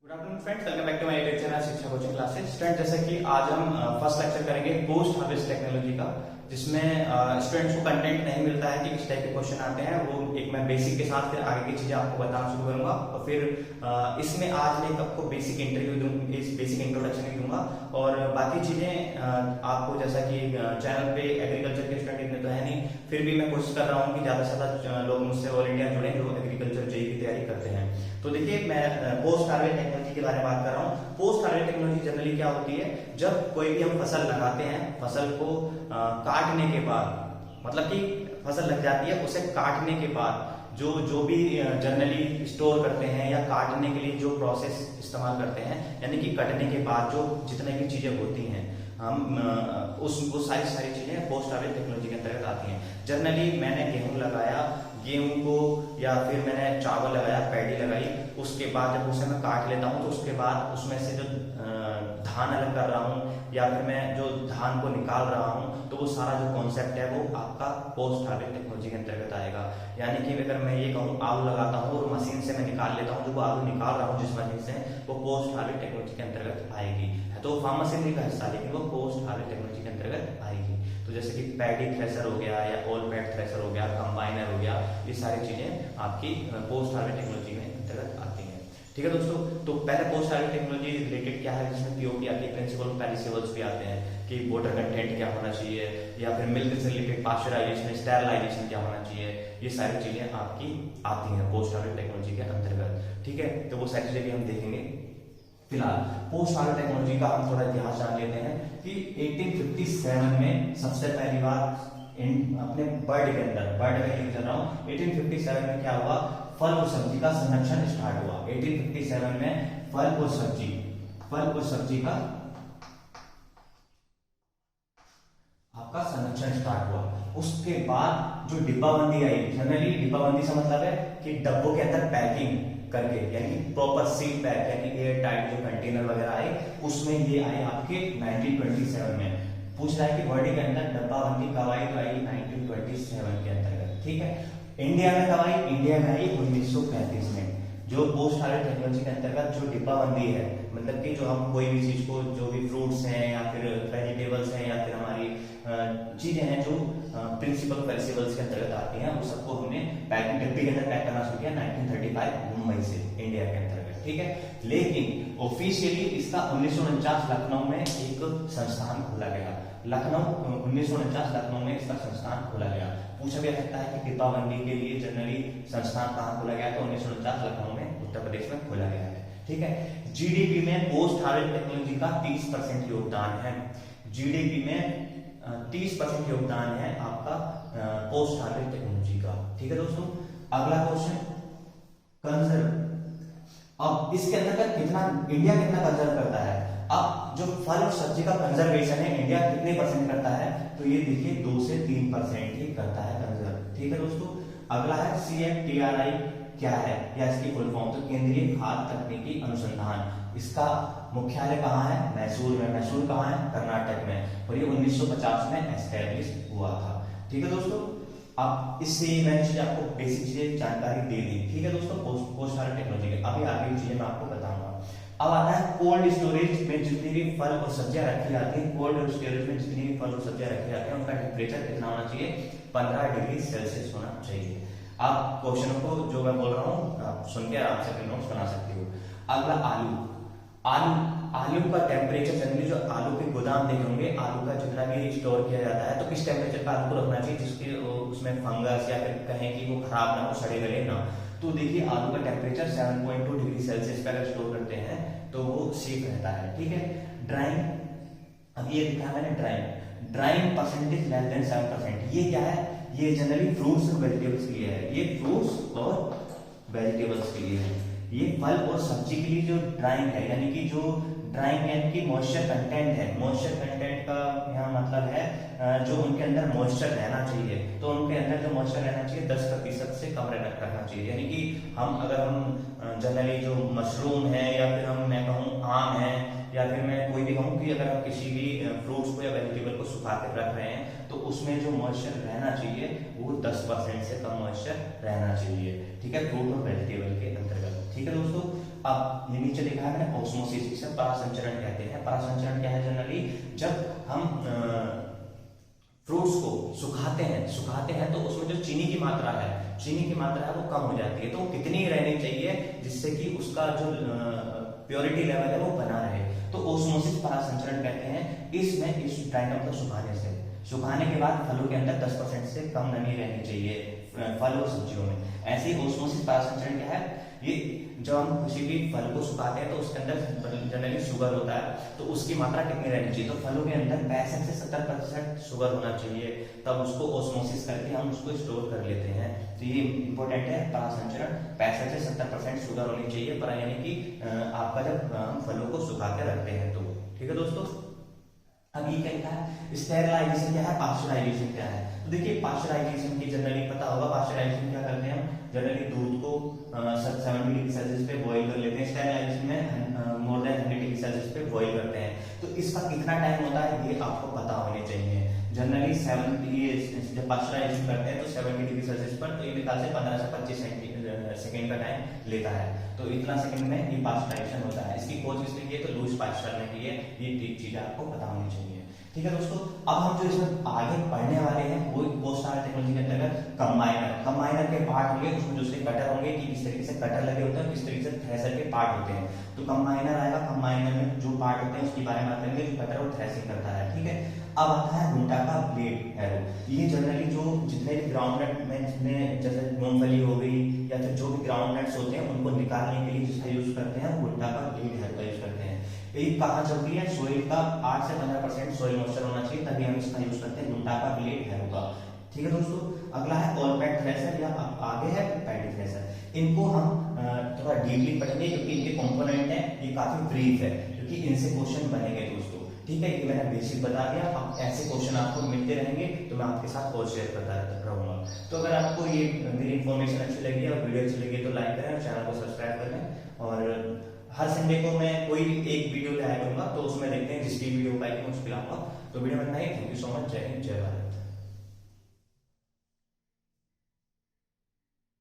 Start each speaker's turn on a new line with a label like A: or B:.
A: Good afternoon friends, welcome back to my YouTube channel Shiksha coaching classes. Student, जैसे कि आज हम फर्स्ट लेक्चर करेंगे पोस्ट हार्वेस्ट टेक्नोलॉजी का, जिसमें स्टूडेंट्स को कंटेंट नहीं मिलता है कि किस टाइप के क्वेश्चन आते हैं। वो एक मैं बेसिक के साथ फिर आगे की चीजें आपको बताना शुरू करूंगा, और फिर इसमें आज मैं आपको बेसिक बेसिक इंट्रोडक्शन ही दूंगा, और बाकी चीजें आपको, जैसा कि चैनल पे एग्रीकल्चर के स्टूडेंट इतने तो है नहीं, फिर भी मैं कोशिश कर रहा हूँ कि ज्यादा से ज्यादा लोग मुझसे ऑल इंडिया जुड़े जो एग्रीकल्चर जेईई की तैयारी करते हैं। तो देखिए, मैं पोस्ट हार्वेस्ट टेक्नोलॉजी के बारे में बात कर रहा हूँ। पोस्ट हार्वेस्ट टेक्नोलॉजी जनरली क्या होती है, जब कोई भी हम फसल लगाते हैं, फसल को काटने के बाद, मतलब कि फसल लग जाती है, उसे काटने के बाद जो भी जनरली स्टोर करते हैं या काटने के लिए जो प्रोसेस इस्तेमाल करते हैं, यानी कि कटने के बाद जो जितने भी चीजें होती हैं, हम वो सारी चीजें पोस्ट हार्वेस्ट टेक्नोलॉजी के अंतर्गत आती हैं। जनरली मैंने गेहूं लगाया, गेहूं को, या फिर मैंने चावल लगाया, पैडी लगाई, उसके बाद जब उसे मैं काट लेता हूं, तो उसके बाद उसमें से जो धान अलग कर रहा हूं, या फिर मैं जो धान को निकाल रहा हूं, तो वो सारा जो कॉन्सेप्ट है वो आपका पोस्ट हार्वेस्ट टेक्नोलॉजी के अंतर्गत आएगा। यानी कि अगर मैं ये कहूँ आलू लगाता हूँ और मशीन से मैं निकाल लेता हूँ, जो वो आलू निकाल रहा हूँ जिस मशीन से, वो पोस्ट हार्वेस्ट टेक्नोलॉजी के अंतर्गत आएगी। तो फार्म मशीनरी का हिस्सा, लेकिन वो पोस्ट हार्वेस्ट टेक्नोलॉजी के अंतर्गत आएगी। तो जैसे कि पैडी थ्रेशर हो गया, या ऑल पैड थ्रेशर हो गया, कंबाइनर हो गया, ये सारी चीजें आपकी पोस्ट हार्वेस्ट टेक्नोलॉजी के अंतर्गत आती हैं। ठीक है दोस्तों, तो पहले पोस्ट हार्वेस्ट टेक्नोलॉजी रिलेटेड क्या है, जिसमें पीओपी आती है, प्रिंसिपल पेरिसेबल्स भी आते हैं कि वाटर कंटेंट क्या होना चाहिए, या फिर मिल्क से रिलेटेड पास्चराइजेशन, स्टेरलाइजेशन क्या होना चाहिए, ये सारी चीजें आपकी आती हैं पोस्ट हार्वेस्ट टेक्नोलॉजी के अंतर्गत। ठीक है, तो वो सारी चीजें हम देखेंगे। फिलहाल पोस्ट हार्वेस्ट टेक्नोलॉजी का हम थोड़ा इतिहास जान लेते हैं कि 1857 में सबसे पहली बार अपने बर्ड के अंदर, बर्ड में लिख रहा हूं, 1857 में क्या हुआ, फल और सब्जी का संरक्षण स्टार्ट हुआ। 1857 में फल और सब्जी का आपका संरक्षण स्टार्ट हुआ। उसके बाद जो डिब्बाबंदी आई, जनरली डिब्बाबंदी से मतलब है कि डब्बों के अंदर पैकिंग करके, यानी प्रॉपर सील पैक, यानी एयर टाइट जो कंटेनर वगैरह आए, उसमें ये आए आपके 1927 में। पूछ रहा है कि वर्ल्ड के अंदर डब्बाबंदी कब आई, तो आई 1927 के अंतर्गत। ठीक है, इंडिया में कब आई, इंडिया में आई 1935 में। जो पोस्ट हार्वेस्ट टेक्नोलॉजी के अंतर्गत जो डिब्बाबंदी है, मतलब कि जो हम कोई भी चीज को, जो भी फ्रूट्स हैं या फिर वेजिटेबल्स हैं या फिर हमारी चीजें हैं जो प्रिंसिपल पेरिसेबल्स के अंतर्गत आती हैं, वो सबको हमने पैकिंग डिब्बे के अंदर पैक करना शुरू किया 1935 मुंबई से, इंडिया के अंतर्गत। ठीक है, लेकिन ऑफिशियली इसका 1949 लखनऊ में एक संस्थान खोला गया। 1949 लखनऊ में इसका संस्थान खोला गया। पूछा जा सकता है कि डिब्बाबंदी के लिए जनरली संस्थान कहाँ खोला गया, तो 1949 लखनऊ में उत्तर प्रदेश में खोला गया है। ठीक है, जीडीपी में पोस्ट हार्वेस्ट टेक्नोलॉजी का 30% योगदान है। जीडीपी में 30% योगदान है आपका पोस्ट हार्वेस्ट टेक्नोलॉजी का। ठीक है दोस्तों, अगला क्वेश्चन, कंजर्व। अब इसके अंतर्गत कितना इंडिया कितना कंजर्व करता है। अब जो फल और सब्जी का कंजर्वेशन है, इंडिया कितने परसेंट करता है, तो ये देखिए 2 से 3% ही करता है कंजर्व। ठीक है दोस्तों, अगला है CFTRI क्या है, या इसकी फुल फॉर्म, तो केंद्रीय खाद्य तकनीकी अनुसंधान। इसका मुख्यालय कहाँ है, मैसूर में। मैसूर कहाँ है, कर्नाटक में, और ये 1950 में एस्टेब्लिश हुआ था। ठीक है दोस्तों, अब इससे मैंने आपको बेसिक चीजें जानकारी दे दी। ठीक है दोस्तों, पोस्ट हार्वेस्ट टेक्नोलॉजी के अभी आगे की चीजें मैं आपको बताऊंगा। अब आता है कोल्ड स्टोरेज में जितनी भी फल और सब्जियां रखी जाती हैं, कोल्ड स्टोरेज में जितनी भी फल और सब्जियां रखी जाती हैं, उनका टेम्परेचर कितना होना चाहिए, 15 डिग्री सेल्सियस होना चाहिए। आप क्वेश्चन को जो मैं बोल रहा हूँ आप सुन के आराम से अपने नोट्स बना सकते हो। अगला आलू का टेम्परेचर, जनरली जो आलू के गोदाम देखे होंगे, आलू का जितना भी स्टोर किया जाता है, तो किस टेम्परेचर का आलू को रखना चाहिए जिसके उसमें फंगस या फिर कहें कि वो खराब ना हो, सड़े गले ना। तो देखिए, आलू का टेम्परेचर 7.2 डिग्री सेल्सियस पर अगर स्टोर करते हैं तो वो सेफ रहता है। ठीक है, ड्राइंग, अब ये लिखा है मैंने ड्राइंग परसेंटेज लेस देन 7%। ये क्या है, ये जनरली फ्रूट्स और वेजिटेबल्स के लिए है। ये फ्रूट्स और वेजिटेबल्स के लिए है। ये फल और सब्जी के लिए जो ड्राइंग है, यानी कि जो ड्राइंग यानी कि मॉइस्चर कंटेंट है, मॉइस्चर कंटेंट का यहाँ मतलब है जो उनके अंदर मॉइस्चर रहना चाहिए, तो उनके अंदर जो मॉइस्चर रहना चाहिए 10% से कम रखना चाहिए। यानी कि अगर हम जनरली जो मशरूम है, या फिर मैं कहूँ आम है, या फिर मैं कोई भी कहूँ कि अगर आप किसी भी फ्रूट्स को या वेजिटेबल को सुखा के रख रहे हैं तो उसमें जो मॉइस्चर रहना चाहिए वो 10% से कम मॉइस्चर रहना चाहिए, ठीक है, फ्रूट और वेजिटेबल के अंतर्गत। ठीक है दोस्तों, अब ये नीचे लिखा है मैंने ऑस्मोसिस, इसे परासंचरण कहते हैं। परासंचरण क्या है? जनरली जब हम फ्रूट्स को सुखाते हैं तो उसमें जो चीनी की मात्रा है वो कम हो जाती है। तो कितनी रहनी चाहिए जिससे कि उसका जो प्योरिटी लेवल है वो बना रहे, तो ओस्मोसिस परासंचरण कहते हैं। इसमें इस ड्राइंग को सुखाने के बाद फलों के अंदर 10% से कम नमी रहनी चाहिए फल और सब्जियों में। ऐसे ही ओस्मोसिस परासंचरण क्या है? ये जब हम किसी भी फल को सुखाते हैं तो उसके अंदर जनरली शुगर होता है, तो उसकी मात्रा कितनी रहनी चाहिए? तो फलों के अंदर 65 से 70% शुगर होना चाहिए, तब उसको ओस्मोसिस करके हम उसको स्टोर कर लेते हैं। तो ये इंपॉर्टेंट है परासंचरण, 65 से 70% शुगर होनी चाहिए पर यानी कि आपका जब हम फलों को सुखा के रखते हैं तो। ठीक है दोस्तों, अब ये क्या है? स्टेरिलाइजेशन क्या है? पास्चराइजेशन क्या है? तो देखिए पास्चराइजेशन की जनरली पता होगा। पास्चराइजेशन क्या करते हैं हम? जनरली दूध को 70 डिग्री सेल्सियस पे बॉईल कर लेते हैं। स्टेरिलाइजेशन में मोर देन 100 डिग्री सेल्सियस पे बॉईल करते हैं। तो इसका कितना टाइम होता है ये आपको पता होने चाहिए। जनरली 70 जब पास्चराइजेशन करते हैं तो 70 डिग्री सेल्सियस पर, तो ये मेरे ख्याल से 15 से 25 सेकेंड का टाइम लेता है। तो इतना सेकंड में ये पास्चराइजेशन होता है। इसकी खोज किसने की है? तो लुईस पास्चर ने की है। ये चीजें आपको पता होनी चाहिए। ठीक है दोस्तों, अब हम जो इसमें आगे पढ़ने वाले हैं वो पोस्ट हार्वेस्ट टेक्नोलॉजी के अंतर्गत कंबाइनर के पार्ट होंगे। उसमें दूसरे कटर होंगे कि किस तरीके से कटर लगे होते हैं, किस तरीके से थ्रेशर के पार्ट होते हैं। तो कंबाइनर आएगा, कंबाइनर में जो पार्ट होते हैं उसके बारे में बात करेंगे, जो कटर और थ्रेशिंग करता है। ठीक है, अब आता है भुट्टा का ब्लेड हैरो। ये जनरली जो जितने भी ग्राउंड नट में जैसे मूंगफली हो गई या फिर जो भी ग्राउंड नट्स होते हैं उनको निकालने के लिए जिसका यूज करते हैं भुट्टा का ब्लेड हैरो का यूज करते हैं। ये कहाँ जरूरी है? सोइल का 8 से 15% सोइल मॉइस्चर होना चाहिए, तभी हम इसका यूज करते हैं भुट्टा का ब्लेड हैरो का। ठीक है दोस्तों, अगला है ऑल पैड थ्रेशर या आगे है पैडी थ्रेशर। इनको हम थोड़ा डीपली पढ़ेंगे क्योंकि इनके कंपोनेंट हैं, ये काफी ब्रीफ है क्योंकि इनसे क्वेश्चन बनेंगे दोस्तों। ठीक है, ये मैंने बेसिक बता दिया। अब ऐसे क्वेश्चन आपको मिलते रहेंगे तो मैं आपके साथ और शेयर करता रहूंगा। तो अगर आपको ये मेरी इन्फॉर्मेशन अच्छी लगी और वीडियो अच्छी लगी तो लाइक करें और चैनल को सब्सक्राइब करें। और हर संडे को मैं कोई एक वीडियो लाया करूंगा, तो उसमें देखते हैं जिसकी वीडियो पाएगी मैं उसको लाऊंगा। तो वीडियो में इतना ही। Thank you so much. जय हिंद, जय भारत।